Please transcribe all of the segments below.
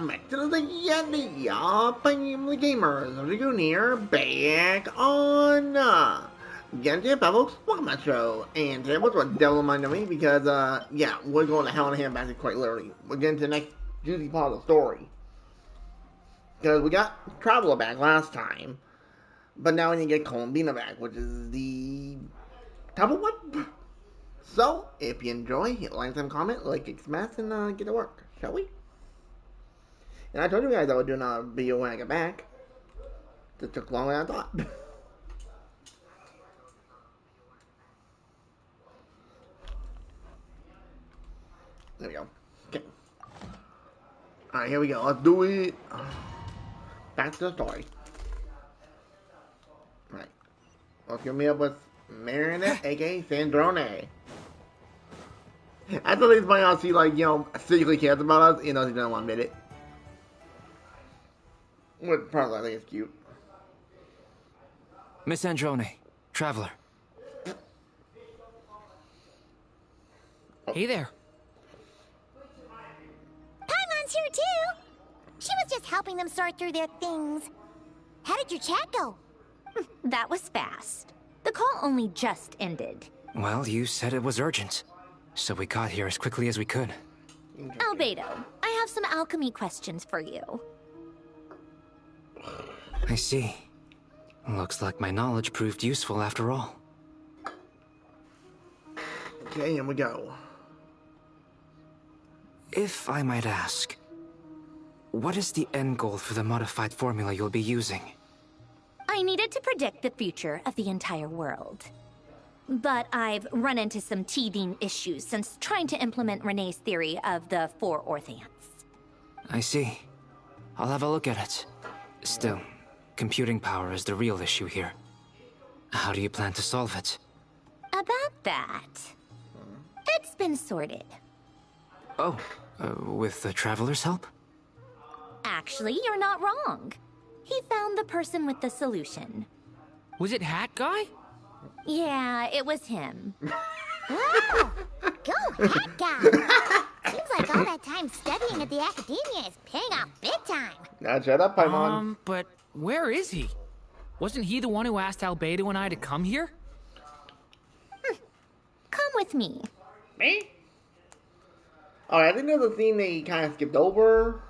back to the Yeti, the gamers of the Junior, back on Genshin folks, welcome to my show. And today was what devil mind me because yeah, we're going to hell in a handbasket quite literally. We're getting to the next juicy part of the story. Because we got Traveler back last time, but now we need to get Columbina back, which is the top of what? So, if you enjoy, hit like and comment, like, smash, and get to work, shall we? And I told you guys I would do another video when I get back. It took longer than I thought. There we go. Okay. Alright, here we go. Let's do it. Back to the story. Right. Let's get me up with Marinette, aka Sandrone. I thought it's funny how she, like, you know, secretly cares about us, you know, she doesn't want to admit it. Which part I think is cute. Miss Androne, Traveler. Hey there. Paimon's here too. She was just helping them sort through their things. How did your chat go? That was fast. The call only just ended. Well, you said it was urgent, so we got here as quickly as we could. Albedo, I have some alchemy questions for you. I see. Looks like my knowledge proved useful after all. Okay, here we go. If I might ask, what is the end goal for the modified formula you'll be using? I needed to predict the future of the entire world. But I've run into some teething issues since trying to implement Renee's theory of the 4 Orthants. I see. I'll have a look at it. Still, computing power is the real issue here. How do you plan to solve it? About that, it's been sorted. Oh, with the Traveler's help? Actually, you're not wrong. He found the person with the solution. Was it Hat Guy? Yeah, it was him. Wow! Go, Hat Guy! Seems like all that time studying at the academia is paying off big time. Now shut up, Paimon. But where is he? Wasn't he the one who asked Albedo and I to come here? Come with me. Me? Alright, I think there's a scene they kind of skipped over.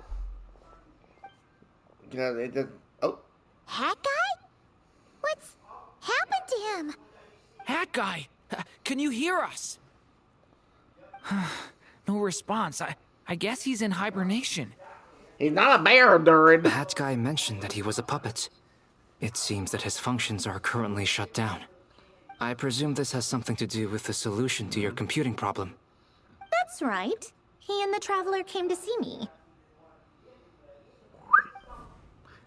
Because it just... Oh. Hat Guy? What's happened to him? Hat Guy! Can you hear us? No response. I guess he's in hibernation. He's not a bear, Durin. Hat Guy mentioned that he was a puppet. It seems that his functions are currently shut down. I presume this has something to do with the solution to your computing problem. That's right. He and the Traveler came to see me.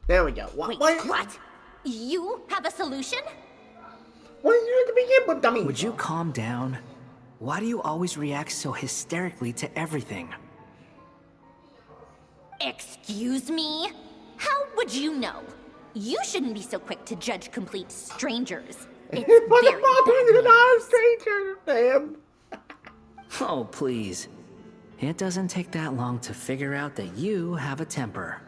There we go. Wait, what? You have a solution? What did you have to begin with, dummy? Would you calm down? Why do you always react so hysterically to everything? Excuse me? How would you know? You shouldn't be so quick to judge complete strangers. It's very bad news. Oh, please. It doesn't take that long to figure out that you have a temper.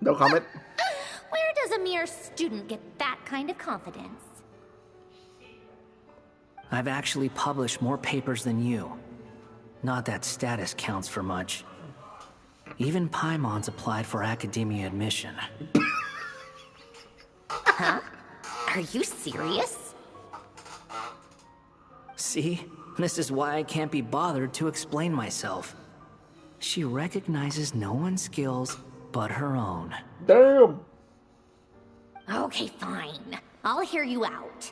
No comment. Where does a mere student get that kind of confidence? I've actually published more papers than you. Not that status counts for much. Even Paimon's applied for academia admission. Huh? Are you serious? See? This is why I can't be bothered to explain myself. She recognizes no one's skills but her own. Damn. Okay, fine. I'll hear you out.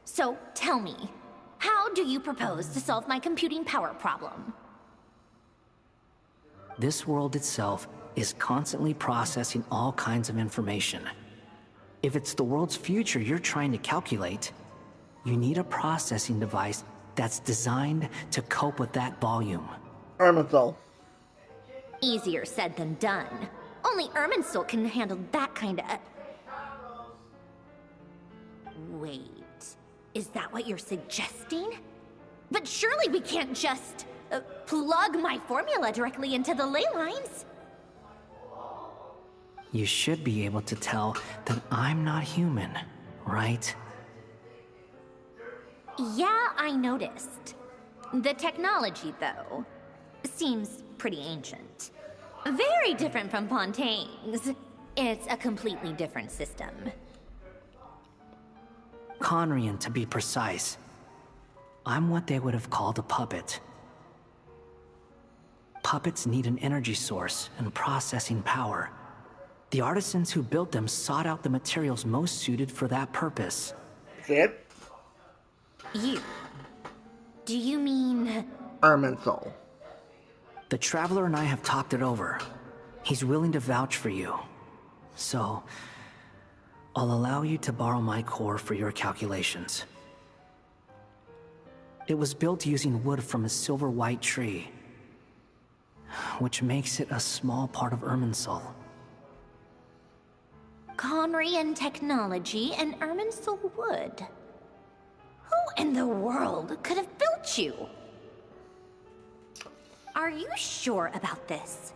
So, tell me, how do you propose to solve my computing power problem? This world itself is constantly processing all kinds of information. If it's the world's future you're trying to calculate, you need a processing device that's designed to cope with that volume. Irminsul. Easier said than done. Only Irminsul can handle that kind of... Wait, is that what you're suggesting? But surely we can't just... plug my formula directly into the ley lines. You should be able to tell that I'm not human, right? Yeah, I noticed. The technology, though, seems pretty ancient. Very different from Fontaine's. It's a completely different system. Conrian, to be precise. I'm what they would have called a puppet. Puppets need an energy source and processing power. The artisans who built them sought out the materials most suited for that purpose. That's it? You? Do you mean... Irminsul. The Traveler and I have talked it over. He's willing to vouch for you. So, I'll allow you to borrow my core for your calculations. It was built using wood from a silver-white tree, which makes it a small part of Irminsul. Conrian technology and Irminsul wood. Who in the world could have built you? Are you sure about this?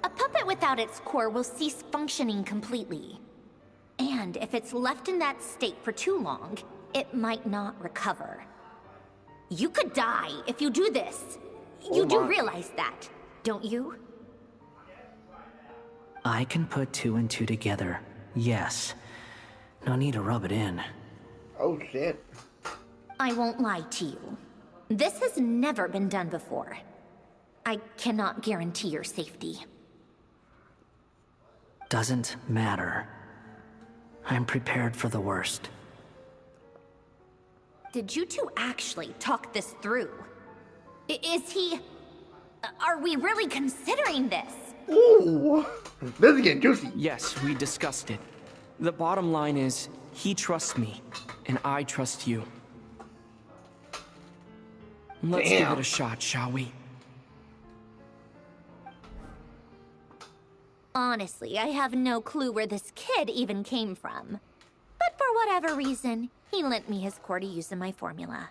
A puppet without its core will cease functioning completely. And if it's left in that state for too long, it might not recover. You could die if you do this. You do realize that, don't you? I can put two and two together, yes. No need to rub it in. Oh shit. I won't lie to you. This has never been done before. I cannot guarantee your safety. Doesn't matter. I'm prepared for the worst. Did you two actually talk this through? Is he... Are we really considering this? Ooh, this is getting juicy. Yes, we discussed it. The bottom line is, he trusts me, and I trust you. Let's give it a shot, shall we? Honestly, I have no clue where this kid even came from. But for whatever reason, he lent me his core to use in my formula.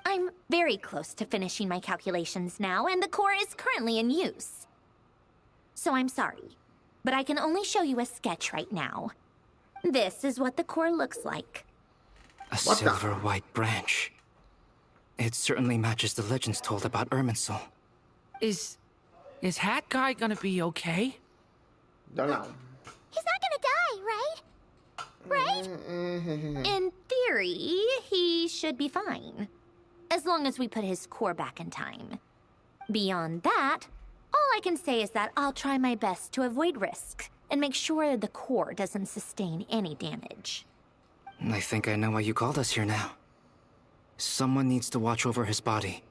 I'm very close to finishing my calculations now, and the core is currently in use. So I'm sorry, but I can only show you a sketch right now. This is what the core looks like. A silver-white branch. It certainly matches the legends told about Irminsul. Is Hat Guy gonna be okay? Don't know. He's not gonna die, right? Right? In theory, he should be fine. As long as we put his core back in time. Beyond that, all I can say is that I'll try my best to avoid risk and make sure the core doesn't sustain any damage. I think I know why you called us here now. Someone needs to watch over his body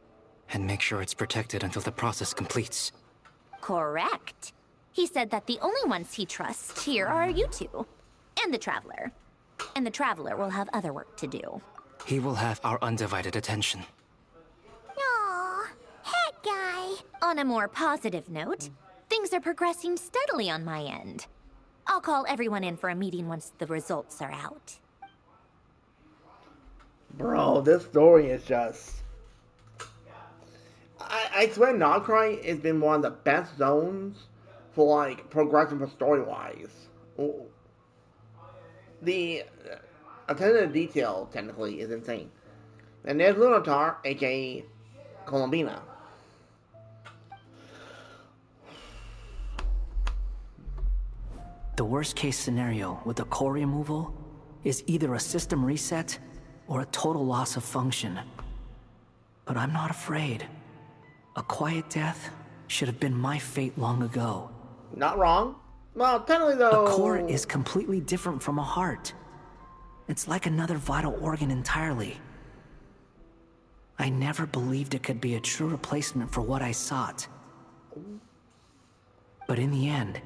and make sure it's protected until the process completes. Correct. He said that the only ones he trusts here are you two, and the Traveler. And the Traveler will have other work to do. He will have our undivided attention. Aw, Hat Guy. On a more positive note, things are progressing steadily on my end. I'll call everyone in for a meeting once the results are out. Bro, this story is just... I swear Noctry has been one of the best zones for, like, progression for story-wise. The attention to detail, technically, is insane. And there's Lunatar, aka Columbina. The worst case scenario with the core removal is either a system reset or a total loss of function. But I'm not afraid. A quiet death should have been my fate long ago. Not wrong. Well, technically though... A core is completely different from a heart. It's like another vital organ entirely. I never believed it could be a true replacement for what I sought. But in the end,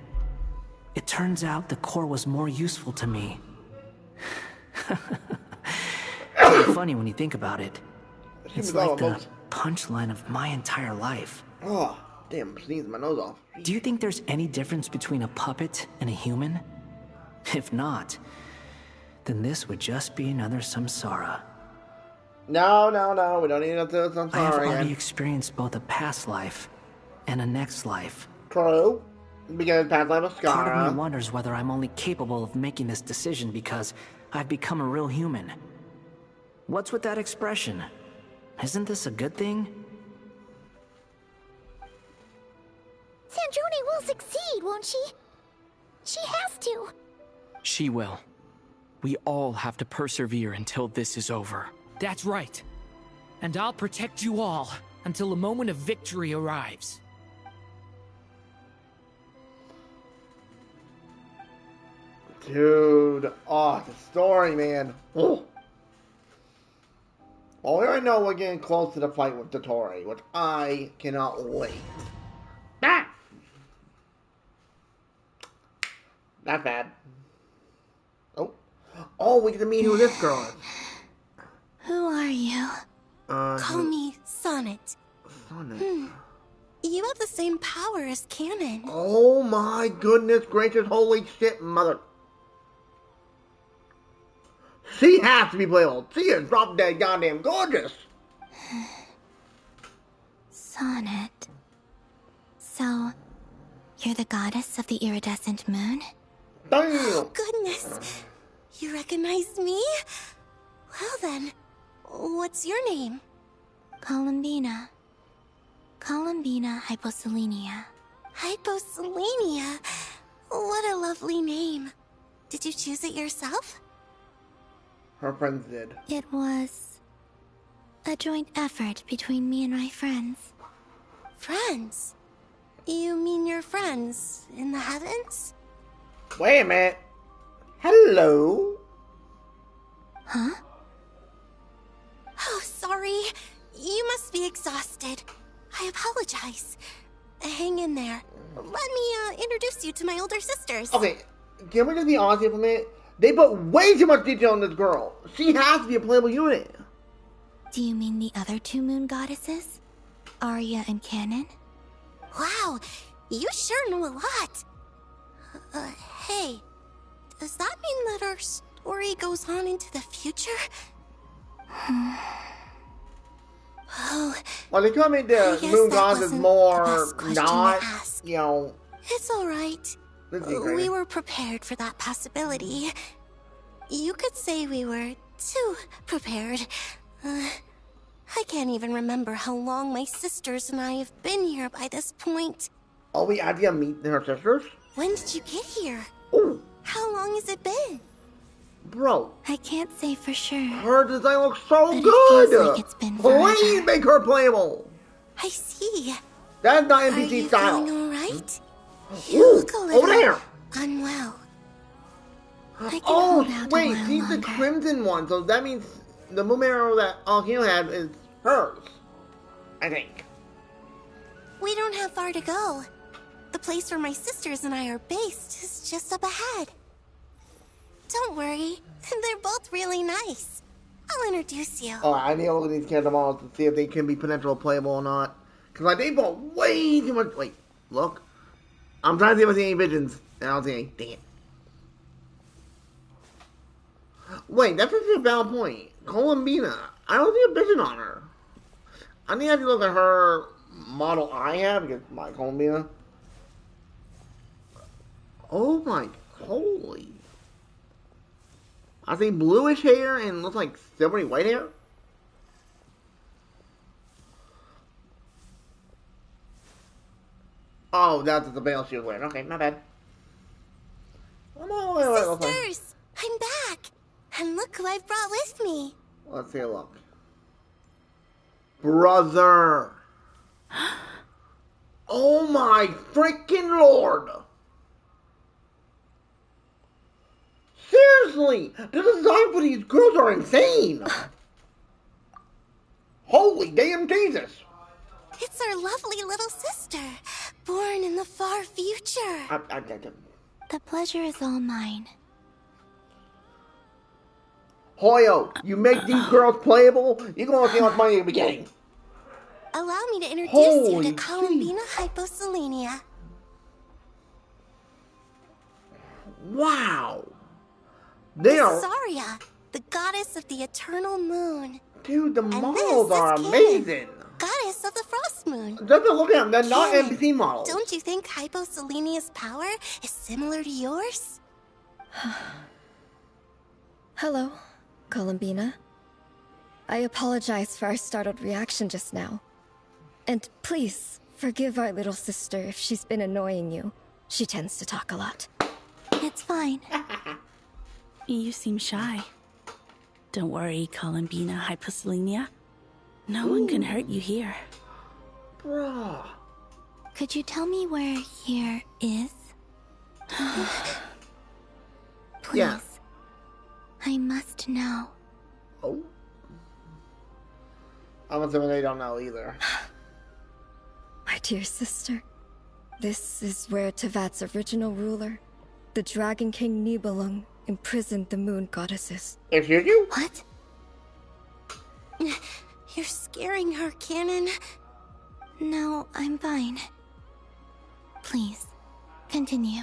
it turns out the core was more useful to me. It's funny when you think about it. It's like the punchline of my entire life. Oh, damn, I'm sneezing my nose off. Do you think there's any difference between a puppet and a human? If not, then this would just be another samsara. No, no, no. We don't need to do this. I'm I have sorry. already experienced both a past life and a next life. True. Because past life was Part of me Scara. wonders whether I'm only capable of making this decision because I've become a real human. What's with that expression? Isn't this a good thing? Sandrone will succeed, won't she? She has to. She will. We all have to persevere until this is over. That's right. And I'll protect you all until a moment of victory arrives. Dude. Oh, the story, man. Oh. Well, we already know we're getting close to the fight with Dottore, which I cannot wait. Ah! Not bad. Oh. Oh, we get to meet who this girl is. Who are you? Call me Sonnet. Sonnet. You have the same power as Canon. Oh my goodness gracious, holy shit, mother. She has to be playable. She is drop dead goddamn gorgeous. Sonnet. So, you're the goddess of the iridescent moon? Damn. Oh, goodness. You recognize me? Well then, what's your name? Columbina. Columbina Hyposelenia. Hyposelenia. What a lovely name. Did you choose it yourself? Her friends did. It was a joint effort between me and my friends. Friends? You mean your friends in the heavens? Wait a minute. Hello? Huh? Oh, sorry. You must be exhausted. I apologize. Hang in there. Let me introduce you to my older sisters. Okay, can we just be honest here for a minute? They put way too much detail on this girl. She has to be a playable unit. Do you mean the other two moon goddesses? Arya and Canon? Wow, you sure know a lot. Hey, does that mean that our story goes on into the future? Oh, Well, they come into I guess Moon that Gods is wasn't more the best question to not, ask. you know. it's all right. This is crazy. We were prepared for that possibility. You could say we were too prepared. I can't even remember how long my sisters and I have been here by this point. Oh, we had to meet her sisters? When did you get here? Ooh, How long has it been? bro. I can't say for sure. Her design looks so But it good. feels like it's been Please forever. make her playable. I see. That's not Are NPC you style. feeling all right? Ooh, You look a little over there. unwell. I can Oh, hold out a wait, while she's the longer. crimson one, so that means the moon arrow that Alkino had is hers. I think. We don't have far to go. The place where my sisters and I are based is just up ahead. Don't worry, they're both really nice. I'll introduce you. Oh, I need to look at these character models to see if they can be potential playable or not. Because like, they put way too much. Wait, look. I'm trying to see if I see any visions. I don't see any. Dang it. Wait, that's actually a valid point. Columbina. I don't see a vision on her. I need to have to look at her model I have because my Columbina. Oh my, holy. I see bluish hair and looks like silvery white hair. Oh, that's the veil she was wearing. Okay, not bad. Sisters, I'm back. And look who I've brought with me. Let's take a look. Brother. Oh my freaking lord. Seriously, the design for these girls are insane. Holy damn Jesus. It's our lovely little sister, born in the far future. The pleasure is all mine. Hoyo, you make these girls playable, you're gonna see how much money you'll be getting. Allow me to introduce Holy you to jeez. Columbina Hyposelenia. Wow. They This are is Arya, the goddess of the eternal moon. Dude, the And models this are is Kanan, amazing. goddess of the Frost Moon. Just to look at them, they're not Kanan, NPC models. Don't you think Hyposelenia's power is similar to yours? Hello, Columbina. I apologize for our startled reaction just now. And please, forgive our little sister if she's been annoying you. She tends to talk a lot. It's fine. You seem shy. Don't worry, Columbina Hyposelenia. No one can hurt you here. Bruh. Could you tell me where here is? Please. Yeah. I must know. Oh. I'm assuming they don't know either. My dear sister, this is where Tevat's original ruler, the Dragon King Nibelung, imprisoned the moon goddesses. Excuse you? What? You're scaring her, Kanan. No, I'm fine. Please, continue.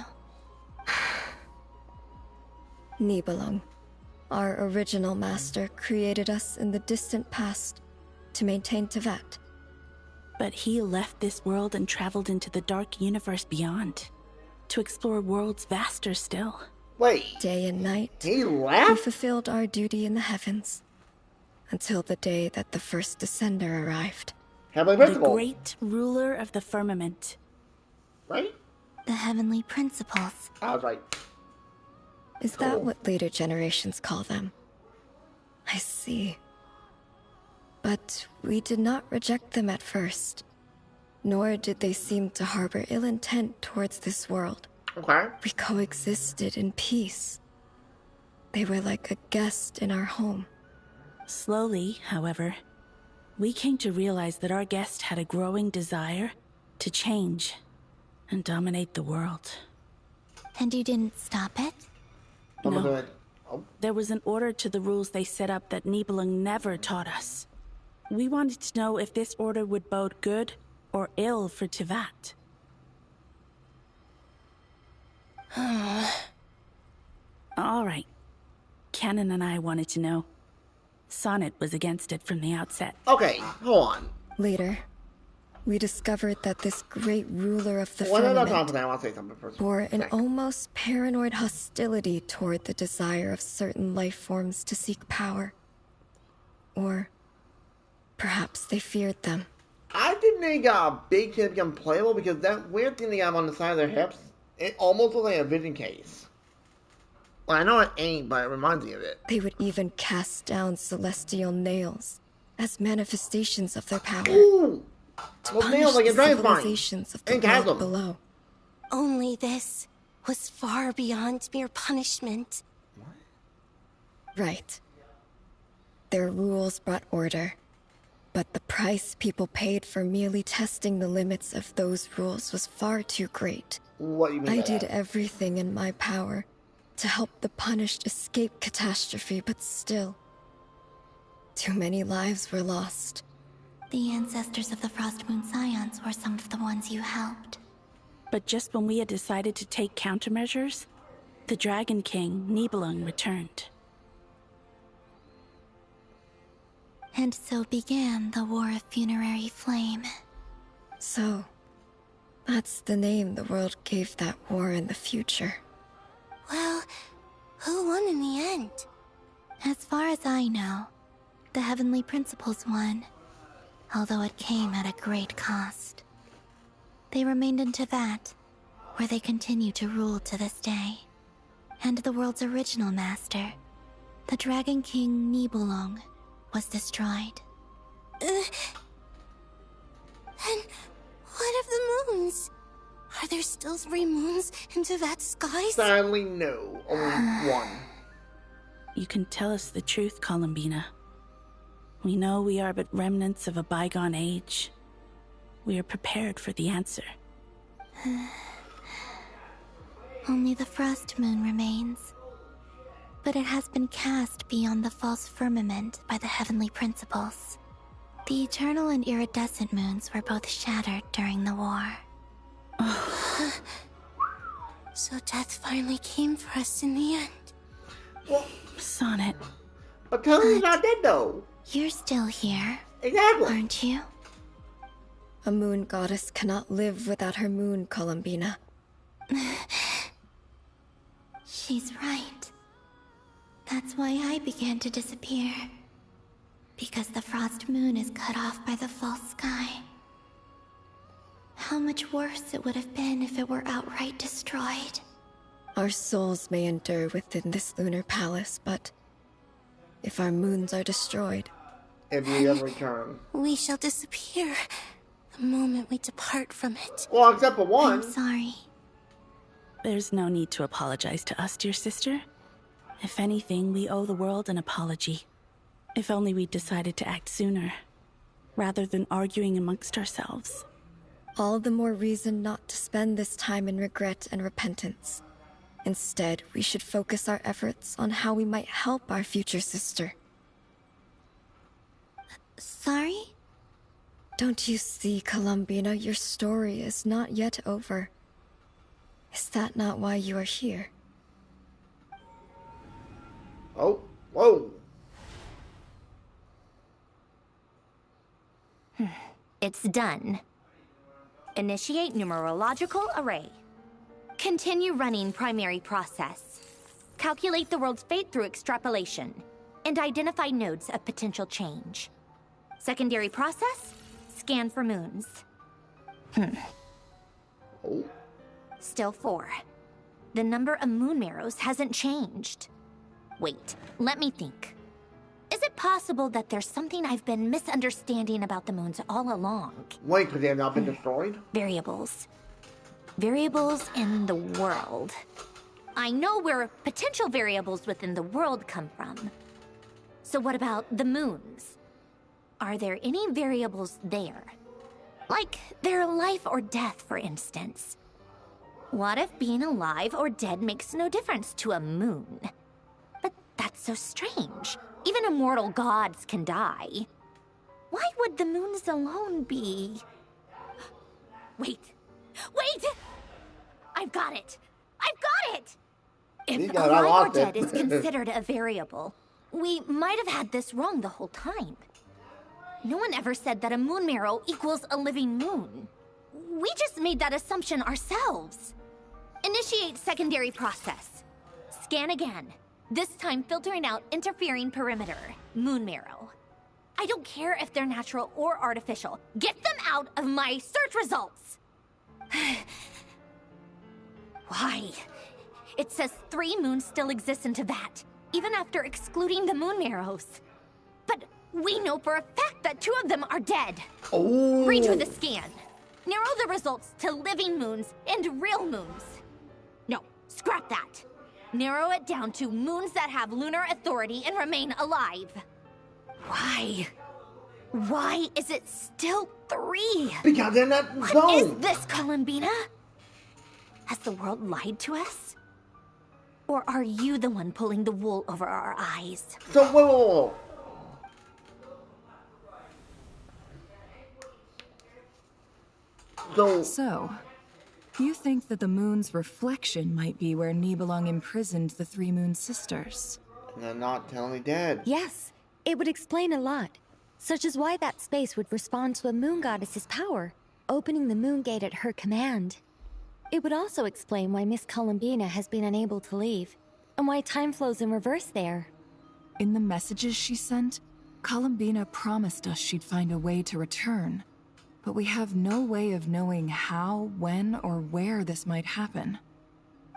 Nibelung, our original master, created us in the distant past to maintain Tevat. But he left this world and traveled into the dark universe beyond, to explore worlds vaster still. Wait. Day and night, He we left? fulfilled our duty in the heavens, until the day that the first Descender arrived. Heavenly The Principle. great ruler of the firmament. Right? The heavenly principles. I was like, Is that what later generations call them? I see. But we did not reject them at first, nor did they seem to harbor ill intent towards this world. okay. We coexisted in peace. They were like a guest in our home. Slowly, however, we came to realize that our guest had a growing desire to change and dominate the world. And you didn't stop it? I'm No. assuming- Oh. There was an order to the rules they set up that Nibelung never taught us. We wanted to know if this order would bode good or ill for Tevat. All right. Canon and I wanted to know. Sonnet was against it from the outset. Okay, hold on. Later, we discovered that this great ruler of the One at a time, firmament I want to say something first. bore an almost paranoid hostility toward the desire of certain life forms to seek power. Or perhaps they feared them. I think they got a big chance to become playable because that weird thing they have on the side of their hips, it almost looks like a vision case. Well, I know it ain't, but it reminds me of it. They would even cast down celestial nails as manifestations of their power. Ooh! To Those punish nails like the a dragon spine. civilizations of the And world chasm. below. Only this was far beyond mere punishment. Right. Their rules brought order, but the price people paid for merely testing the limits of those rules was far too great. What do you mean I by did that? everything in my power to help the punished escape catastrophe, but still, too many lives were lost. The ancestors of the Frost Moon Scions were some of the ones you helped. But just when we had decided to take countermeasures, the Dragon King, Nibelung, returned. And so began the War of Funerary Flame. So, that's the name the world gave that war in the future. Well, who won in the end? As far as I know, the Heavenly Principles won, although it came at a great cost. They remained in Tevat, where they continue to rule to this day. And the world's original master, the Dragon King Nibelung, was destroyed. And what of the moons? Are there still 3 moons in Tevat's skies? Sadly, no. Only one. You can tell us the truth, Columbina. We know we are but remnants of a bygone age. We are prepared for the answer. Only the Frost Moon remains. But it has been cast beyond the false firmament by the Heavenly Principles. The eternal and iridescent moons were both shattered during the war. So death finally came for us in the end. Well, Sonnet. but Kelly's not dead, though. You're still here, Exactly. aren't you? A moon goddess cannot live without her moon, Columbina. She's right. That's why I began to disappear. Because the frost moon is cut off by the false sky. How much worse it would have been if it were outright destroyed. Our souls may endure within this lunar palace, but if our moons are destroyed, If we ever return. We shall disappear the moment we depart from it. Well, except for one. I'm sorry. There's no need to apologize to us, dear sister. If anything, we owe the world an apology. If only we'd decided to act sooner, rather than arguing amongst ourselves. all the more reason not to spend this time in regret and repentance. Instead, we should focus our efforts on how we might help our future sister. Sorry? Don't you see, Columbina, your story is not yet over. Is that not why you are here? Oh, whoa. It's done. Initiate numerological array. Continue running primary process. Calculate the world's fate through extrapolation. And identify nodes of potential change. Secondary process, scan for moons. Oh. Still 4. The number of moon marrows hasn't changed. Wait, let me think. Is it possible that there's something I've been misunderstanding about the moons all along? Wait, because they have not been destroyed? Variables. Variables in the world. I know where potential variables within the world come from. So what about the moons? Are there any variables there? Like their life or death, for instance. What if being alive or dead makes no difference to a moon? But that's so strange. Even immortal gods can die. Why would the moons alone be... Wait! Wait! I've got it! I've got it! If alive or dead is considered a variable, we might have had this wrong the whole time. No one ever said that a moon marrow equals a living moon. We just made that assumption ourselves. Initiate secondary process. Scan again. This time filtering out interfering perimeter. Moon marrow. I don't care if they're natural or artificial. Get them out of my search results! Why? It says 3 moons still exist in Teyvat, even after excluding the moon marrows. But we know for a fact that 2 of them are dead. Oh. Redo the scan. Narrow the results to living moons and real moons. No, scrap that. Narrow it down to moons that have lunar authority and remain alive. Why? Why is it still 3? Because they're not What zoned. is this, Columbina? Has the world lied to us? Or are you the one pulling the wool over our eyes? So, whoa. So, you think that the moon's reflection might be where Nibelung imprisoned the 3 moon sisters? They're not totally dead. Yes, it would explain a lot, such as why that space would respond to a moon goddess's power, opening the moon gate at her command. It would also explain why Miss Columbina has been unable to leave, and why time flows in reverse there. In the messages she sent, Columbina promised us she'd find a way to return. But we have no way of knowing how, when, or where this might happen.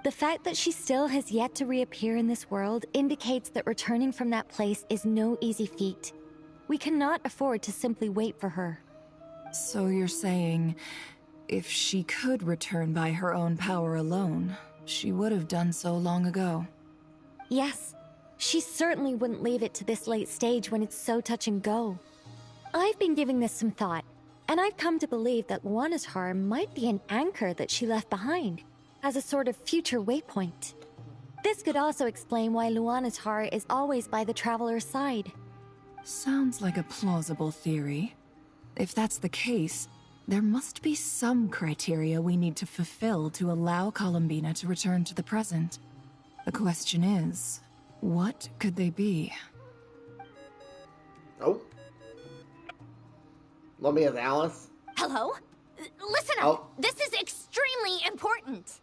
The fact that she still has yet to reappear in this world indicates that returning from that place is no easy feat. We cannot afford to simply wait for her. So you're saying, if she could return by her own power alone, she would have done so long ago? Yes, she certainly wouldn't leave it to this late stage when it's so touch and go. I've been giving this some thought, and I've come to believe that Luana's Har might be an anchor that she left behind, as a sort of future waypoint. This could also explain why Luana's Har is always by the traveler's side. Sounds like a plausible theory. If that's the case, there must be some criteria we need to fulfill to allow Columbina to return to the present. The question is, what could they be? Oh. Let me as Alice. Hello? Listen up. Oh. This is extremely important.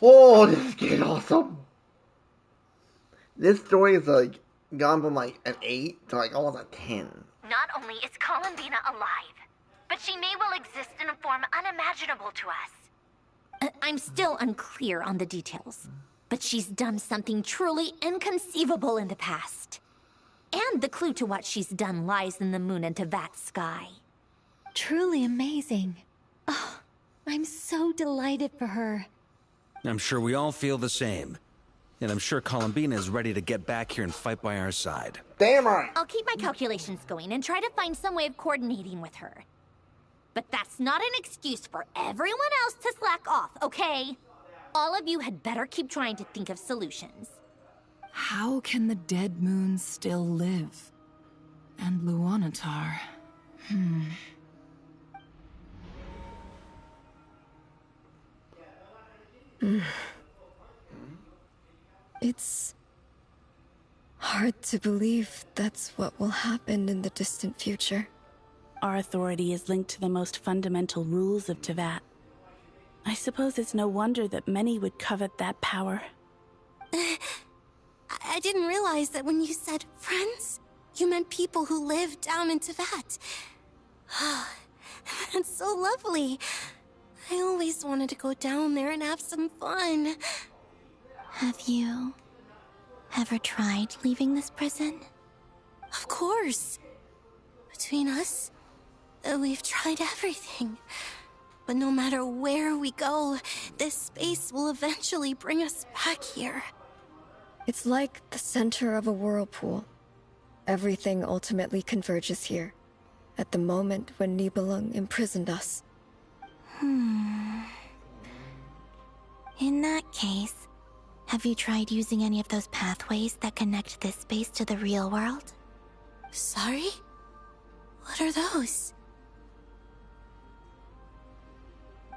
Oh, this is getting awesome. This story is like gone from like an 8 to like almost a 10. Not only is Columbina alive, but she may well exist in a form unimaginable to us. I'm still unclear on the details, but she's done something truly inconceivable in the past. And the clue to what she's done lies in the moon and Tevat's sky. Truly amazing. Oh, I'm so delighted for her. I'm sure we all feel the same. And I'm sure Columbina is ready to get back here and fight by our side. Damn right. I'll keep my calculations going and try to find some way of coordinating with her. But that's not an excuse for everyone else to slack off, okay? All of you had better keep trying to think of solutions. How can the dead moon still live? And Luanatar... It's hard to believe that's what will happen in the distant future. Our authority is linked to the most fundamental rules of Tevat. I suppose it's no wonder that many would covet that power. I didn't realize that when you said friends, you meant people who live down in Tevat. That's so lovely. I always wanted to go down there and have some fun. Have you ever tried leaving this prison? Of course. Between us, we've tried everything. But no matter where we go, this space will eventually bring us back here. It's like the center of a whirlpool. Everything ultimately converges here, at the moment when Nibelung imprisoned us. In that case, have you tried using any of those pathways that connect this space to the real world? Sorry? What are those?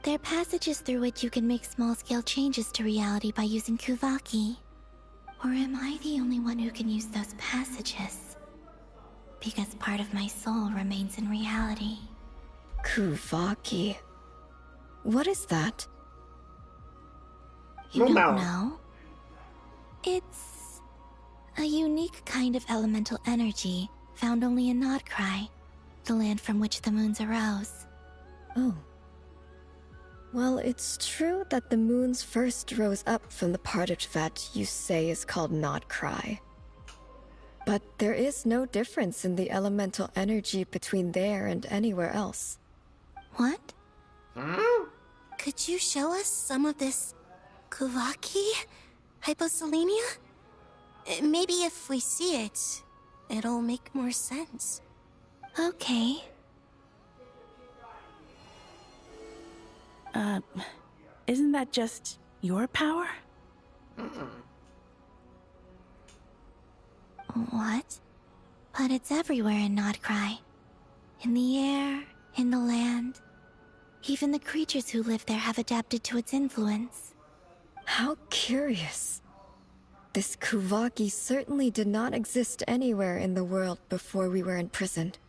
They're passages through which you can make small-scale changes to reality by using Kuvaki. Or am I the only one who can use those passages? Because part of my soul remains in reality. Kuvaki. What is that? You don't know? It's a unique kind of elemental energy found only in Nodcry, the land from which the moons arose. Oh. Well, it's true that the moons first rose up from the part of Tevat you say is called Nodcry. But there is no difference in the elemental energy between there and anywhere else. What? Could you show us some of this Kuvaki? Hyposelenia? Maybe if we see it, it'll make more sense. Okay. Isn't that just your power? What? But it's everywhere in Nodcry. In the air, in the land. Even the creatures who live there have adapted to its influence. How curious. This Kuvaki certainly did not exist anywhere in the world before we were imprisoned.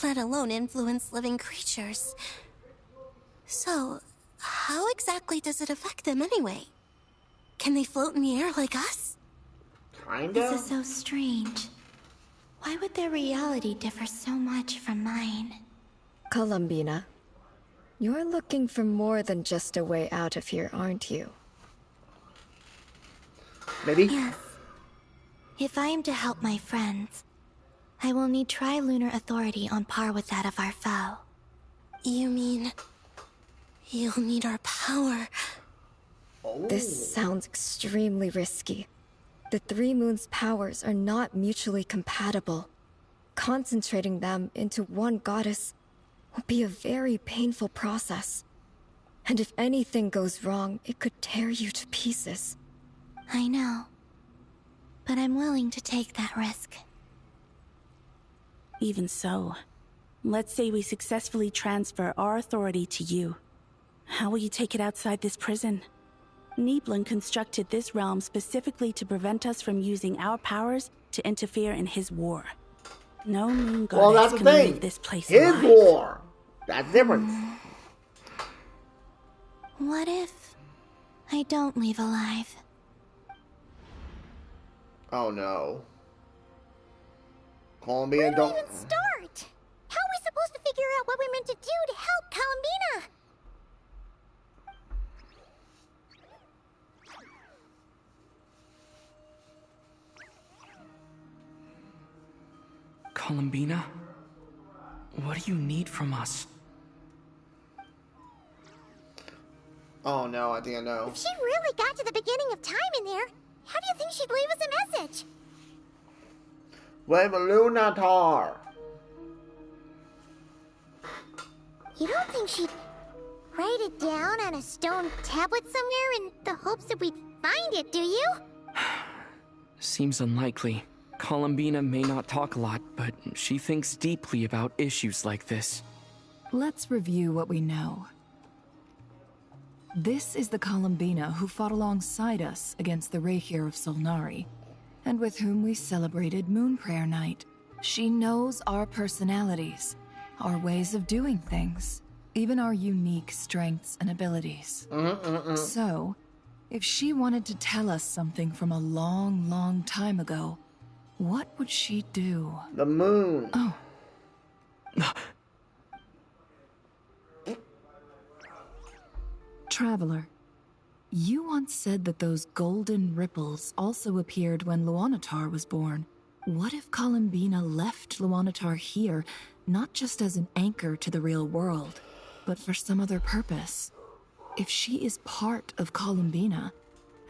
Let alone influence living creatures. So, how exactly does it affect them anyway? Can they float in the air like us? Kinda. This is so strange. Why would their reality differ so much from mine? Columbina, you're looking for more than just a way out of here, aren't you? Maybe? Yes. If I am to help my friends, I will need tri-lunar authority on par with that of our foe. You mean... you'll need our power? This sounds extremely risky. The three moons' powers are not mutually compatible. Concentrating them into one goddess will be a very painful process. And if anything goes wrong, it could tear you to pieces. I know. But I'm willing to take that risk. Even so, let's say we successfully transfer our authority to you. How will you take it outside this prison? Niblin constructed this realm specifically to prevent us from using our powers to interfere in his war. No moon Well, goddess that's the can thing. leave this place His alive. war. That's different. What if I don't leave alive? Oh no. Columbia, don't even start? How are we supposed to figure out what we're meant to do to help Columbina? Columbina? What do you need from us? Oh no, I think I know. If she really got to the beginning of time in there, how do you think she'd leave us a message? With Lunatar. You don't think she'd write it down on a stone tablet somewhere in the hopes that we'd find it, do you? Seems unlikely. Columbina may not talk a lot, but she thinks deeply about issues like this. Let's review what we know. This is the Columbina who fought alongside us against the Rahir of Solnari, and with whom we celebrated Moon Prayer Night. She knows our personalities, our ways of doing things, even our unique strengths and abilities. So, if she wanted to tell us something from a long, long time ago, what would she do? The moon. Oh. Traveler, you once said that those golden ripples also appeared when Luanatar was born. What if Columbina left Luanatar here, not just as an anchor to the real world, but for some other purpose? If she is part of Columbina,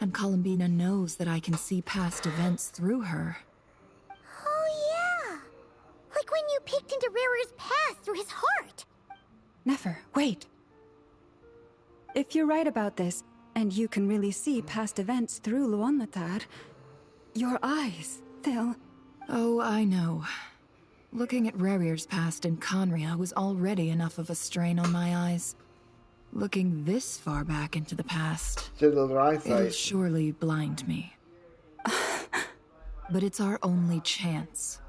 and Columbina knows that I can see past events through her... Oh yeah! Like when you peeked into Rare's past through his heart! Nefer, wait! If you're right about this, and you can really see past events through Luanatar, your eyes, they'll... Oh, I know. Looking at Rare's past in Conria was already enough of a strain on my eyes. Looking this far back into the past, it'll surely blind me. But it's our only chance.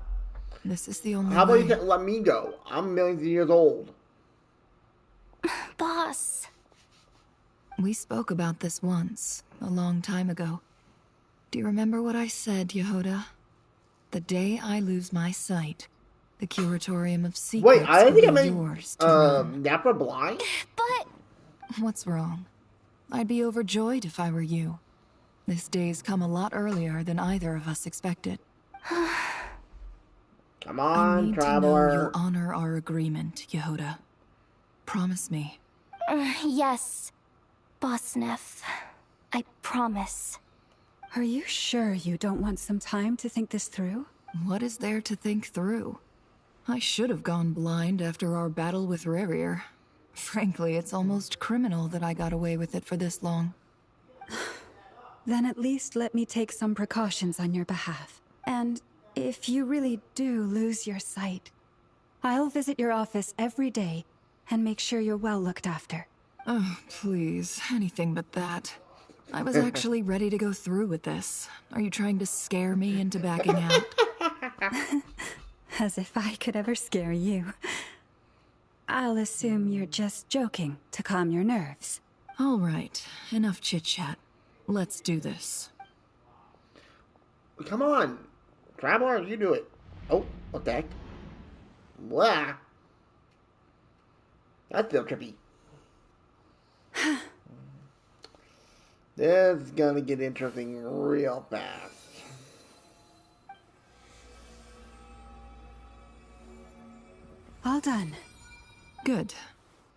This is the only How about way. you let me go? I'm millions of years old. Boss. We spoke about this once, a long time ago. Do you remember what I said, Yehoda? The day I lose my sight, the Curatorium of Secrets Wait, I will think be I made yours to run. Nappa blind? But... What's wrong? I'd be overjoyed if I were you. This day's come a lot earlier than either of us expected. Come I on, need traveler. to know you'll honor our agreement, Yehoda. Promise me. Yes, Boss Neff. I promise. Are you sure you don't want some time to think this through? What is there to think through? I should have gone blind after our battle with Rerir. Frankly, it's almost criminal that I got away with it for this long. Then at least let me take some precautions on your behalf. And if you really do lose your sight, I'll visit your office every day and make sure you're well looked after. Oh, please, anything but that. I was actually ready to go through with this. Are you trying to scare me into backing out? As if I could ever scare you. I'll assume you're just joking to calm your nerves. All right, enough chit-chat. Let's do this. Come on. Traveler, you do it. Oh, what the heck? Blah. That's still trippy. This is gonna get interesting real fast. All done. Good.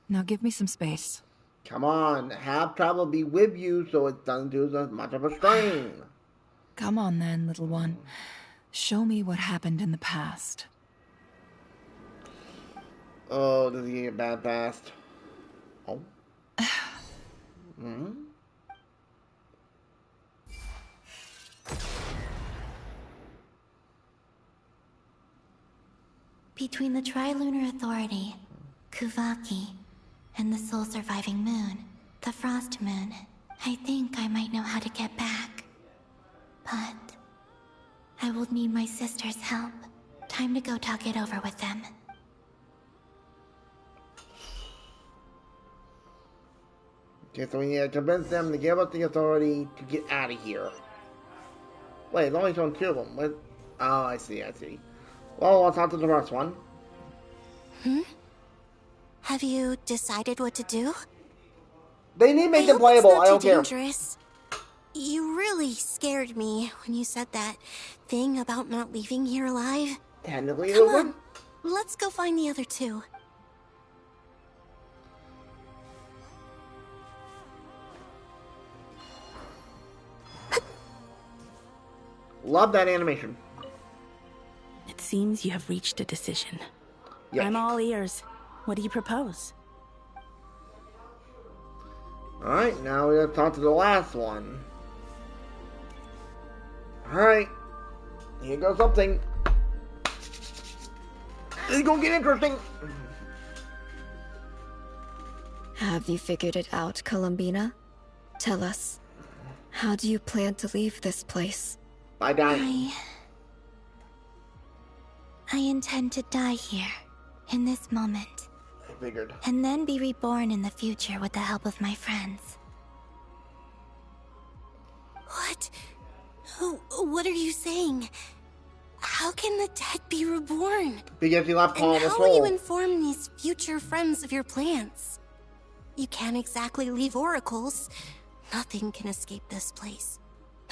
Now give me some space. Come on, have travel be with you so it doesn't do as much of a strain. Come on then, little one. Show me what happened in the past. Oh, this is gonna get bad fast. Oh. Hmm? Between the Trilunar Authority, Kuvaki, and the sole surviving moon, the Frost Moon, I think I might know how to get back. But I will need my sister's help. Time to go talk it over with them. Okay, so we need to convince them to give us the authority to get out of here. Wait, it's only showing 2 of them. What? Oh, I see. Well, let's talk to the first one. Have you decided what to do? They need to make them playable. I don't care. Dangerous. You really scared me when you said that thing about not leaving here alive. Technically, Come on, let's go find the other 2. Love that animation. It seems you have reached a decision. Yes. I'm all ears. What do you propose? Alright, now we gotta talk to the last one. Alright. Here goes something. It's gonna get interesting. Have you figured it out, Columbina? Tell us, how do you plan to leave this place? By dying. I intend to die here, in this moment. I figured. And then be reborn in the future with the help of my friends. What? What are you saying? How can the dead be reborn? Because you left Paul And the how will you soul. inform these future friends of your plans? You can't exactly leave oracles. Nothing can escape this place.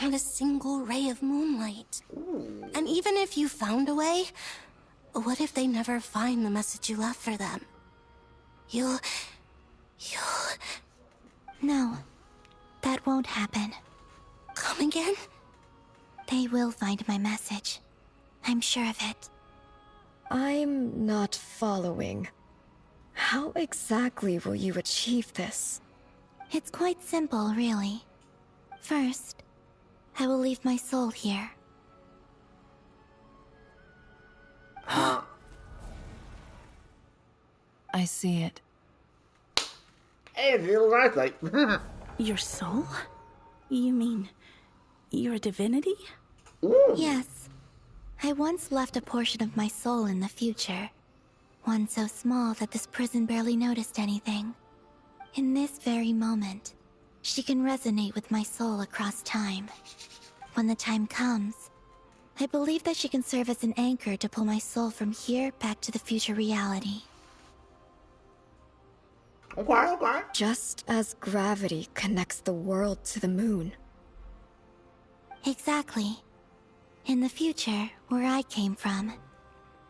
Not a single ray of moonlight. Ooh. And even if you found a way, what if they never find the message you left for them? You'll... No, that won't happen. Come again? They will find my message. I'm sure of it. I'm not following. How exactly will you achieve this? It's quite simple, really. First, I will leave my soul here. I see it. Hey, it's the eyesight. Your soul? You mean your divinity? Yes. I once left a portion of my soul in the future. One so small that this prison barely noticed anything. In this very moment, she can resonate with my soul across time. When the time comes, I believe that she can serve as an anchor to pull my soul from here back to the future reality. Okay. Just as gravity connects the world to the moon. Exactly. In the future, where I came from,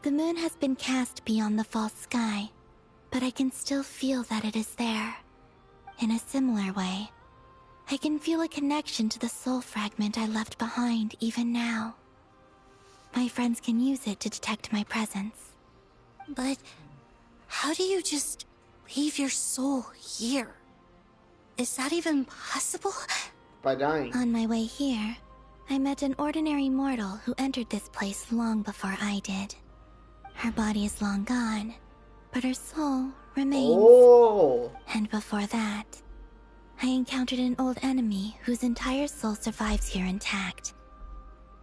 the moon has been cast beyond the false sky, but I can still feel that it is there. In a similar way, I can feel a connection to the soul fragment I left behind even now. My friends can use it to detect my presence. But how do you just leave your soul here? Is that even possible? By dying. On my way here, I met an ordinary mortal who entered this place long before I did. Her body is long gone, but her soul remains. Oh. And before that, I encountered an old enemy whose entire soul survives here intact,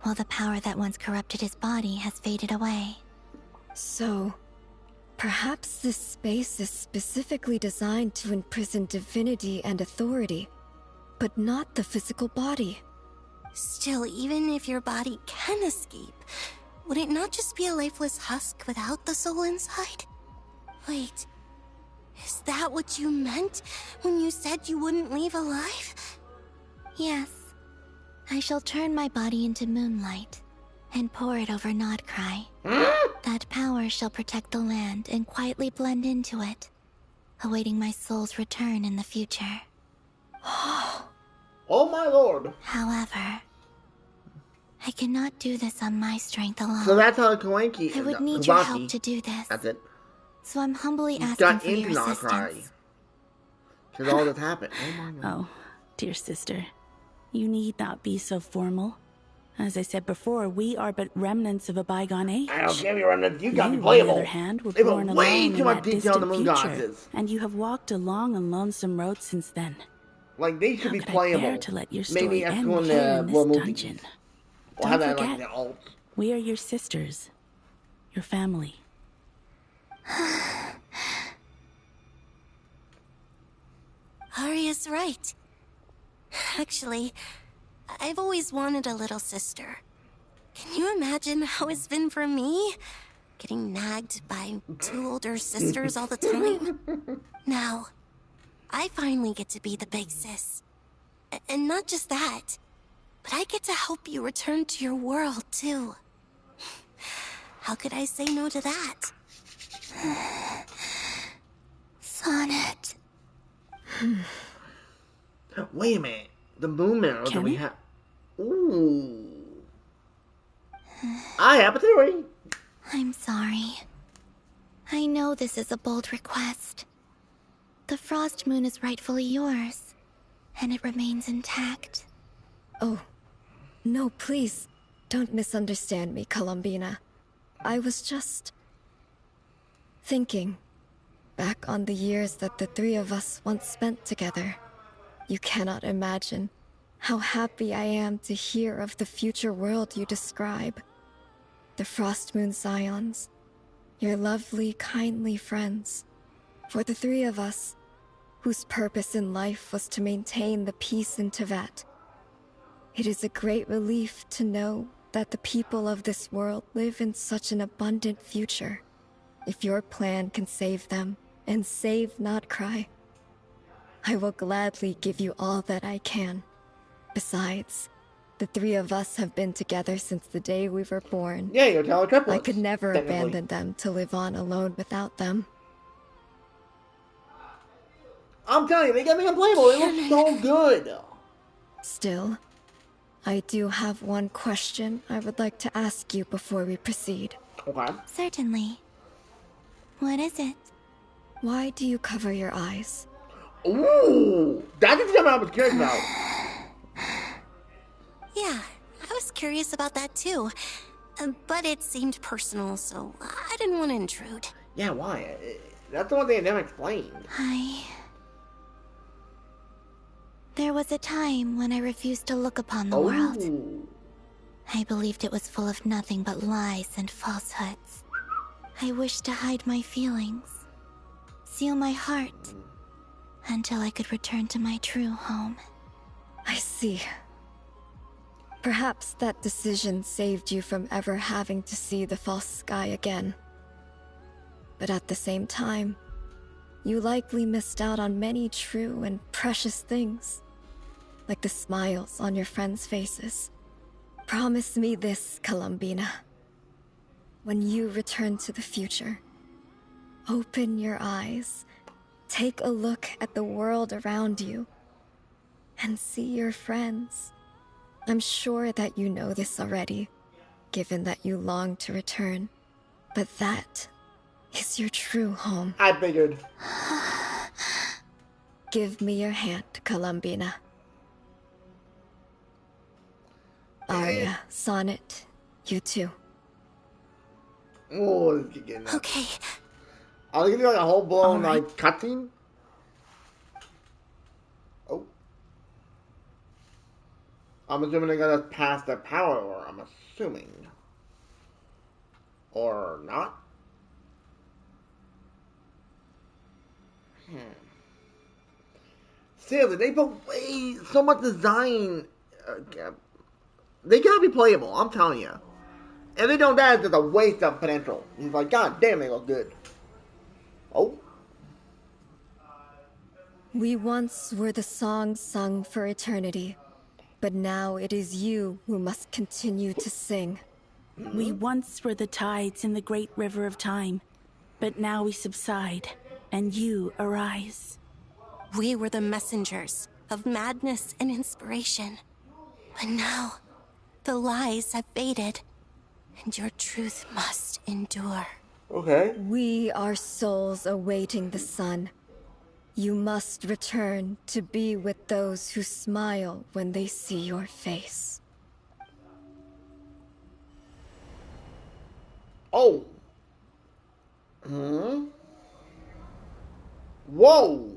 while the power that once corrupted his body has faded away. So, perhaps this space is specifically designed to imprison divinity and authority, but not the physical body. Still, even if your body can escape, would it not just be a lifeless husk without the soul inside? Wait, is that what you meant when you said you wouldn't leave alive? Yes. I shall turn my body into moonlight and pour it over Nodcry. That power shall protect the land and quietly blend into it, awaiting my soul's return in the future. Oh my lord. However, I cannot do this on my strength alone. So that's how Kawanki. I would need your help to do this. That's it. So I'm humbly You asking got for your into assistance. Nodcry. Because all this happened. Oh my god. Oh, dear sister, you need not be so formal. As I said before, we are but remnants of a bygone age. I don't care, you're remnants. You got me On playable. the other hand, were They put born way alone too in much that detail in the distant moon future, goddesses. and you have walked a long and lonesome road since then. Like, they should How be could I playable. bear to let your Maybe story as end one of here the in this movies. dungeon? Or have Don't that like forget, the alt. we are your sisters, your family. Arya's right. Actually, I've always wanted a little sister. Can you imagine how it's been for me? Getting nagged by 2 older sisters all the time? Now, I finally get to be the big sis. And not just that, but I get to help you return to your world, too. How could I say no to that? Sonnet. Wait a minute. The moon mirror that we have. Ooh. I have a theory. I'm sorry. I know this is a bold request. The frost moon is rightfully yours, and it remains intact. Oh, no, please. Don't misunderstand me, Columbina. I was just thinking back on the years that the 3 of us once spent together. You cannot imagine how happy I am to hear of the future world you describe. The Frost Moon Scions, your lovely, kindly friends. For the 3 of us, whose purpose in life was to maintain the peace in Teyvat. It is a great relief to know that the people of this world live in such an abundant future. If your plan can save them, and save not cry, I will gladly give you all that I can. Besides, the 3 of us have been together since the day we were born. Yeah, you're telling triplets. I could never abandon them to live on alone without them. I'm telling you, they got me unplayable. It looks so good. Still, I do have one question I would like to ask you before we proceed. Okay. Certainly. What is it? Why do you cover your eyes? Ooh, that's something I was curious about. Yeah, I was curious about that too. But it seemed personal, so I didn't want to intrude. Yeah, why? That's the one thing I never explained. There was a time when I refused to look upon the world. I believed it was full of nothing but lies and falsehoods. I wished to hide my feelings, seal my heart, until I could return to my true home. I see. Perhaps that decision saved you from ever having to see the false sky again. But at the same time, you likely missed out on many true and precious things, like the smiles on your friends' faces. Promise me this, Columbina. When you return to the future, open your eyes, take a look at the world around you, and see your friends. I'm sure that you know this already, given that you long to return. But that is your true home. I figured. Give me your hand, Columbina. Arya, Sonnet, you too. Oh, this is getting nuts. Okay. Are they gonna do like a whole blown like cutscene? Oh. I'm assuming they're gonna pass the power, or I'm assuming. Or not? Seriously, they put way so much design. They gotta be playable, I'm telling you. If they don't, that is just a waste of potential. He's like, God damn, they look good. Oh. We once were the songs sung for eternity, but now it is you who must continue to sing. We once were the tides in the great river of time, but now we subside, and you arise. We were the messengers of madness and inspiration. But now, the lies have faded, and your truth must endure. Okay. We are souls awaiting the sun. You must return to be with those who smile when they see your face. Oh. Hmm? Whoa.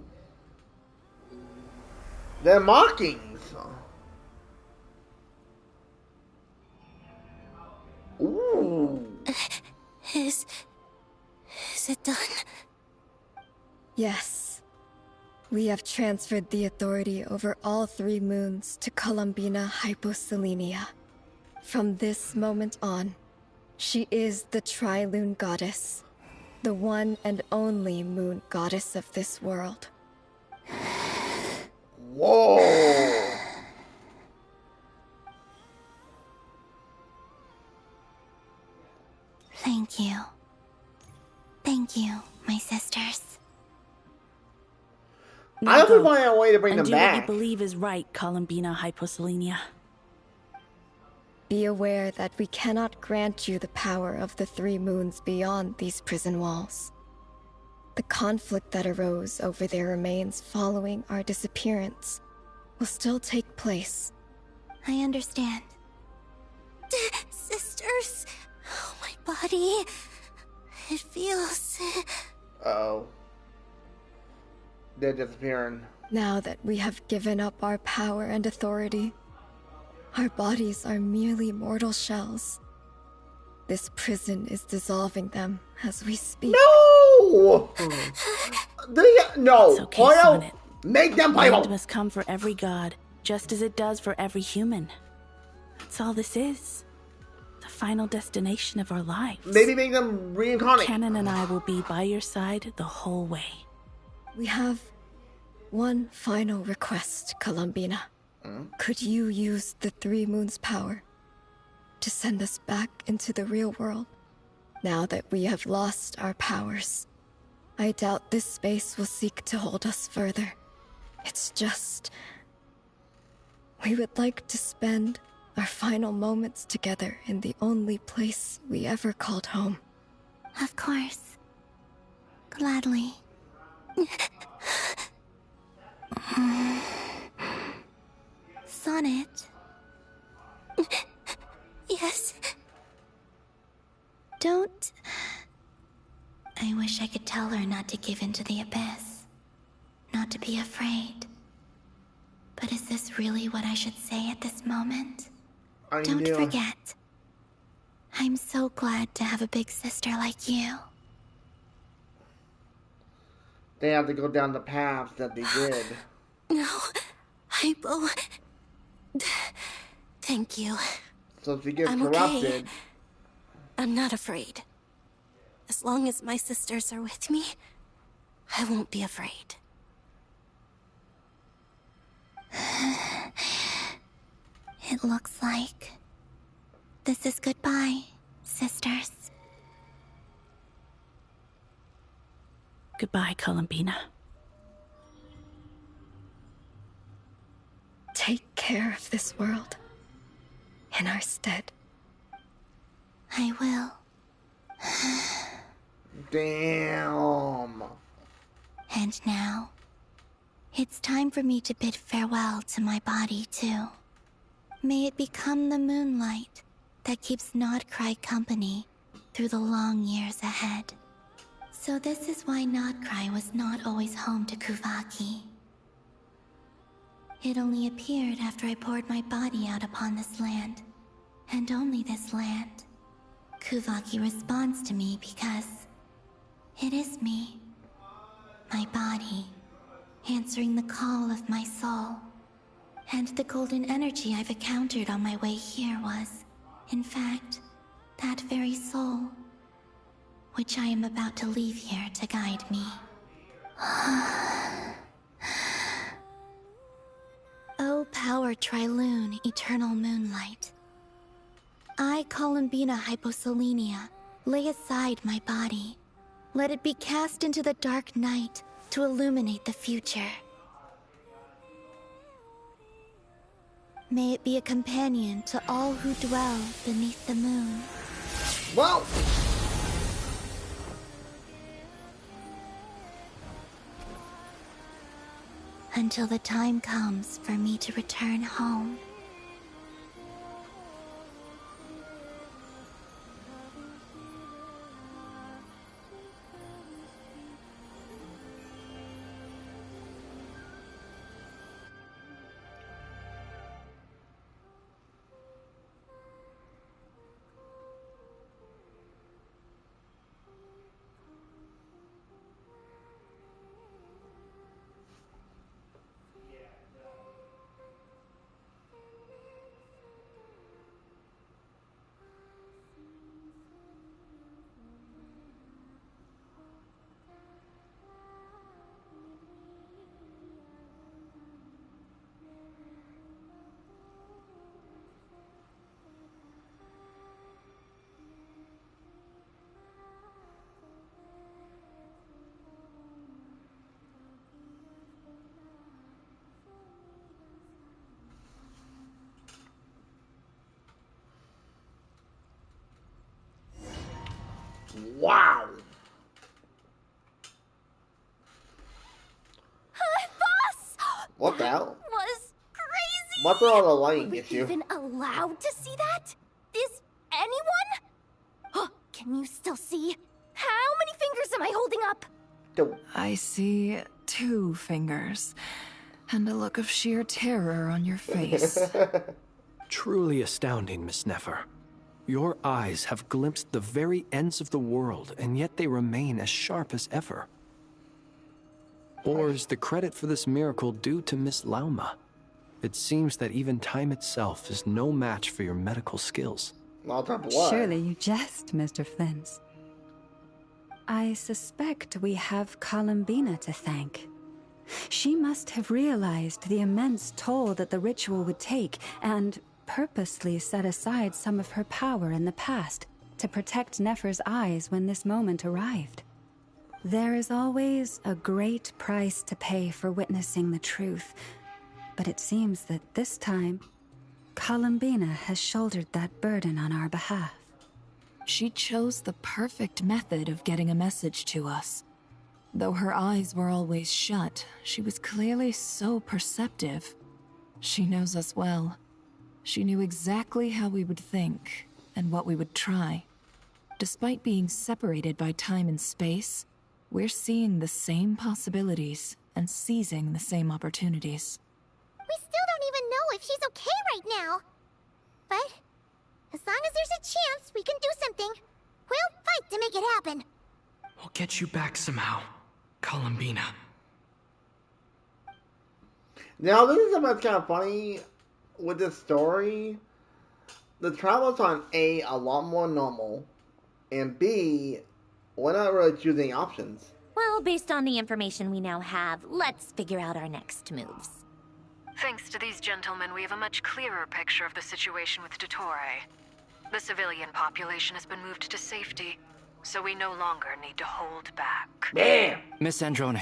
They're mockings. Ooh. Is it done? Yes. We have transferred the authority over all 3 moons to Columbina Hyposelenia. From this moment on, she is the Tri-Lune Goddess, the one and only moon goddess of this world. Whoa! Thank you. Thank you, my sisters. I hope we find a way to bring them do back. What you believe is right, Columbina Hyposelenia. Be aware that we cannot grant you the power of the 3 moons beyond these prison walls. The conflict that arose over their remains following our disappearance will still take place. I understand. Sisters, oh, my body. It feels... Oh. They're disappearing. Now that we have given up our power and authority, our bodies are merely mortal shells. This prison is dissolving them as we speak. No! No! It's okay, Sonnet. Make them The end playable! must come for every god, just as it does for every human. That's all this is. The final destination of our lives. Maybe make them reincarnate. Canon and I will be by your side the whole way. We have one final request, Columbina. Could you use the 3 moons' power to send us back into the real world? Now that we have lost our powers, I doubt this space will seek to hold us further. It's just... we would like to spend our final moments together in the only place we ever called home. Of course. Gladly. Sonnet. Yes? Don't... I wish I could tell her not to give in to the abyss. Not to be afraid. But is this really what I should say at this moment? Don't forget. I'm so glad to have a big sister like you. They have to go down the path that they did. No, Hypo. Thank you. So if she gets I'm corrupted... Okay. I'm not afraid. As long as my sisters are with me, I won't be afraid. It looks like this is goodbye, sisters. Goodbye, Columbina. Take care of this world in our stead. I will. Damn. And now, it's time for me to bid farewell to my body, too. May it become the moonlight that keeps Nodcry company through the long years ahead. So this is why Nodcry was not always home to Kuvaki. It only appeared after I poured my body out upon this land, and only this land. Kuvaki responds to me because it is me, my body, answering the call of my soul. And the golden energy I've encountered on my way here was, in fact, that very soul, which I am about to leave here to guide me. O power Tri-Lune, eternal moonlight. I, Columbina Hyposelenia, lay aside my body. Let it be cast into the dark night to illuminate the future. May it be a companion to all who dwell beneath the moon. Whoa! Until the time comes for me to return home. Wow. Boss! What the hell? Was crazy! What's all the lighting Were we issue? even allowed to see that? Is anyone? Oh, can you still see? How many fingers am I holding up? I see 2 fingers, and a look of sheer terror on your face. Truly astounding, Miss Nefer. Your eyes have glimpsed the very ends of the world, and yet they remain as sharp as ever. Or is the credit for this miracle due to Miss Lauma? It seems that even time itself is no match for your medical skills. Surely you jest, Mr. Flint. I suspect we have Columbina to thank. She must have realized the immense toll that the ritual would take and purposely set aside some of her power in the past to protect Nefer's eyes when this moment arrived. There is always a great price to pay for witnessing the truth, but it seems that this time, Columbina has shouldered that burden on our behalf. She chose the perfect method of getting a message to us. Though her eyes were always shut, she was clearly so perceptive. She knows us well. She knew exactly how we would think and what we would try. Despite being separated by time and space, we're seeing the same possibilities and seizing the same opportunities. We still don't even know if she's okay right now. But as long as there's a chance we can do something, we'll fight to make it happen. We'll get you back somehow, Columbina. Now, this is something that's kind of funny with this story. The travel's on A lot more normal, and B, we're not really choosing options. Well, based on the information we now have, let's figure out our next moves. Thanks to these gentlemen, we have a much clearer picture of the situation with Dottore. The civilian population has been moved to safety, so we no longer need to hold back. Damn! Miss Androne,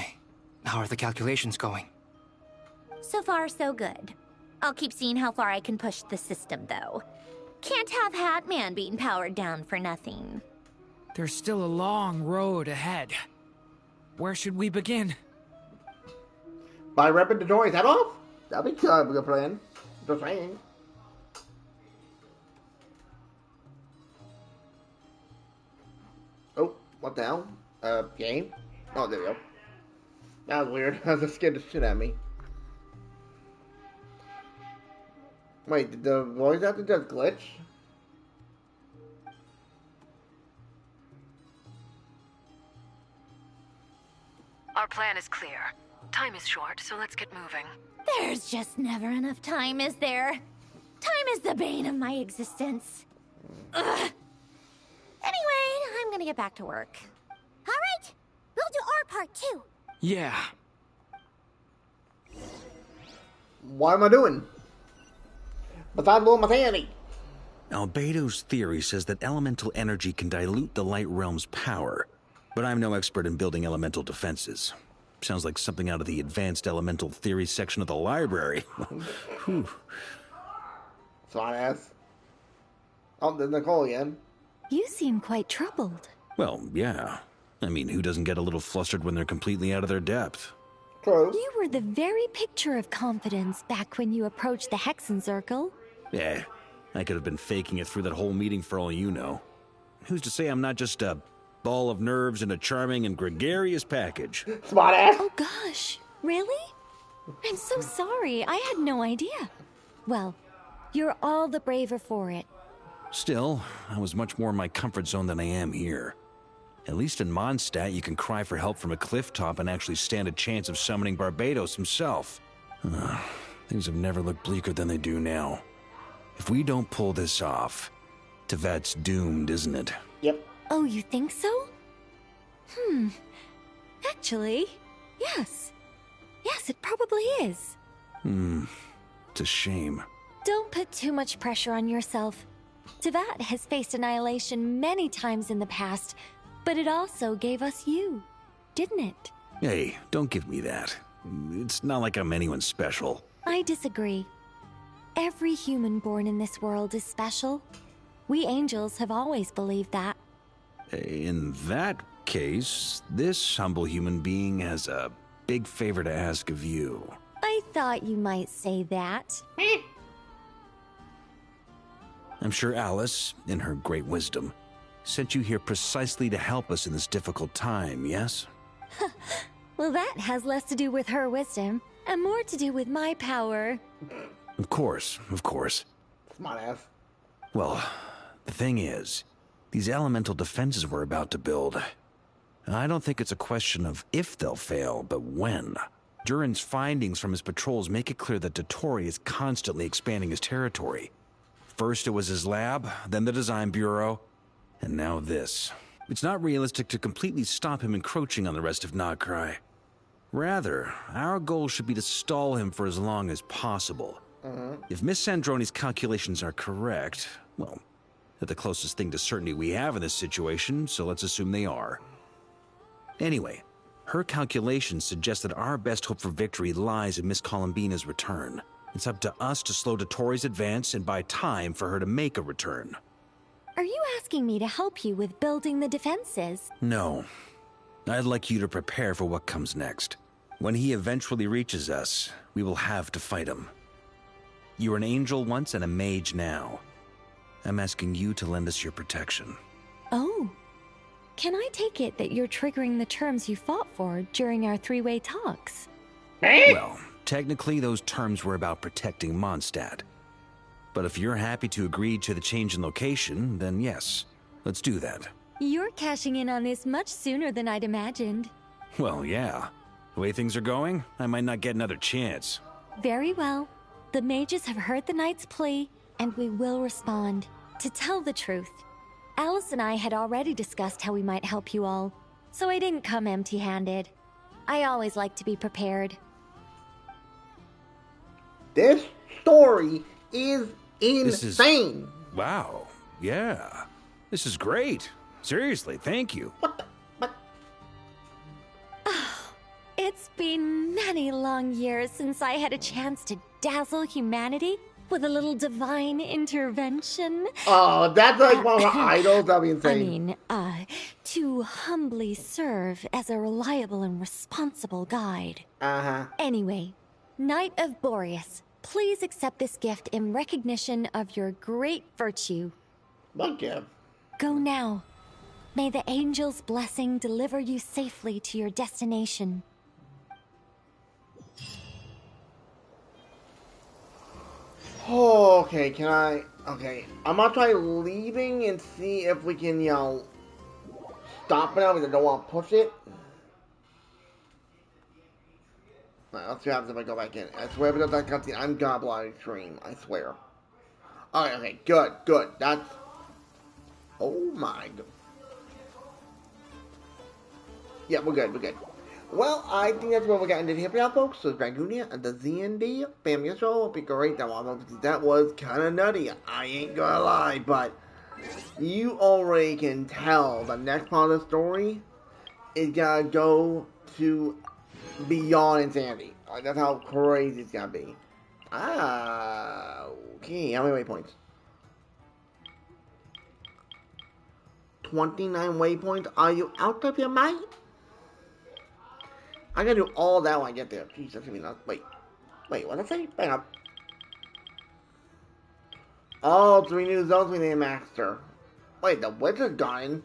how are the calculations going? So far, so good. I'll keep seeing how far I can push the system, though. Can't have Hatman being powered down for nothing. There's still a long road ahead. Where should we begin? By ripping Dottore's head off? That'd be kind of a good plan. Just saying. Oh, what the hell? Game? Oh, there we go. That was weird. That just scared the shit out of me. Wait, did the voice actor just glitch? Our plan is clear. Time is short, so let's get moving. There's just never enough time, is there? Time is the bane of my existence. Ugh. Anyway, I'm gonna get back to work. All right, we'll do our part too. Yeah. What am I doing? Besides blowing my sanity. Albedo's theory says that elemental energy can dilute the light realm's power, but I'm no expert in building elemental defenses. Sounds like something out of the advanced elemental theory section of the library. Whew. Smart ass. Oh, there's Nicole again. You seem quite troubled. Well, yeah. I mean, who doesn't get a little flustered when they're completely out of their depth? True. You were the very picture of confidence back when you approached the Hexen Circle. Yeah, I could have been faking it through that whole meeting for all you know. Who's to say I'm not just a ball of nerves in a charming and gregarious package? Smart ass. Oh gosh, really? I'm so sorry, I had no idea. Well, you're all the braver for it. Still, I was much more in my comfort zone than I am here. At least in Mondstadt, you can cry for help from a cliff top and actually stand a chance of summoning Barbados himself. Things have never looked bleaker than they do now. If we don't pull this off, Tevat's doomed, isn't it? Yep. Oh, you think so? Actually, yes. Yes, it probably is. It's a shame. Don't put too much pressure on yourself. Tevat has faced annihilation many times in the past, but it also gave us you, didn't it? Hey, don't give me that. It's not like I'm anyone special. I disagree. Every human born in this world is special. We angels have always believed that. In that case, this humble human being has a big favor to ask of you. I thought you might say that. I'm sure Alice, in her great wisdom, sent you here precisely to help us in this difficult time, yes? Well, that has less to do with her wisdom and more to do with my power. Of course, of course. Smart ass. Well, the thing is, these elemental defenses we're about to build, I don't think it's a question of if they'll fail, but when. Durin's findings from his patrols make it clear that Dottore is constantly expanding his territory. First it was his lab, then the design bureau, and now this. It's not realistic to completely stop him encroaching on the rest of Nagrai. Rather, our goal should be to stall him for as long as possible. If Miss Sandroni's calculations are correct, well, they're the closest thing to certainty we have in this situation, so let's assume they are. Anyway, her calculations suggest that our best hope for victory lies in Miss Columbina's return. It's up to us to slow Dottore's advance and buy time for her to make a return. Are you asking me to help you with building the defenses? No. I'd like you to prepare for what comes next. When he eventually reaches us, we will have to fight him. You were an angel once and a mage now. I'm asking you to lend us your protection. Oh. Can I take it that you're triggering the terms you fought for during our three-way talks? Well, technically those terms were about protecting Mondstadt. But if you're happy to agree to the change in location, then yes, let's do that. You're cashing in on this much sooner than I'd imagined. Well, yeah. The way things are going, I might not get another chance. Very well. The mages have heard the knight's plea, and we will respond. To tell the truth, Alice and I had already discussed how we might help you all, so I didn't come empty-handed. I always like to be prepared. This story is insane. Wow. Yeah. This is great. Seriously, thank you. It's been many long years since I had a chance to dazzle humanity with a little divine intervention. Oh, that's like one of our idols. That'd be insane. To humbly serve as a reliable and responsible guide. Anyway, Knight of Boreas, please accept this gift in recognition of your great virtue. What gift? Go now. May the angel's blessing deliver you safely to your destination. Oh, okay, can I... Okay, I'm gonna try leaving and see if we can, stop it now because I don't want to push it. Alright, let's see what happens if I go back in. I swear, because I got the I'm gonna block stream. I swear. Alright, okay, good. That's... Oh my god. Yeah, we're good. Well, I think that's where we got ended here for now, folks. So, Dragonia and the ZND family show. Hope you great. That was kind of nutty. I ain't gonna lie, but you already can tell the next part of the story is gonna go to beyond insanity. Like, that's how crazy it's gonna be. Okay. How many waypoints? 29 waypoints. Are you out of your mind? I gotta do all that when I get there. Jeez, that's gonna be nuts. Wait, what did I say? Back up. Oh, 3 new zones we need to master. Wait, the wizard's gone.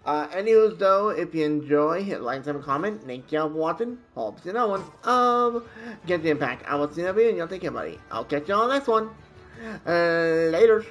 Anyways, though, if you enjoy, hit like and comment. Thank y'all for watching. Hope to see no one of Genshin Impact. I will see you in the video and y'all take care, buddy. I'll catch you on the next one. Later.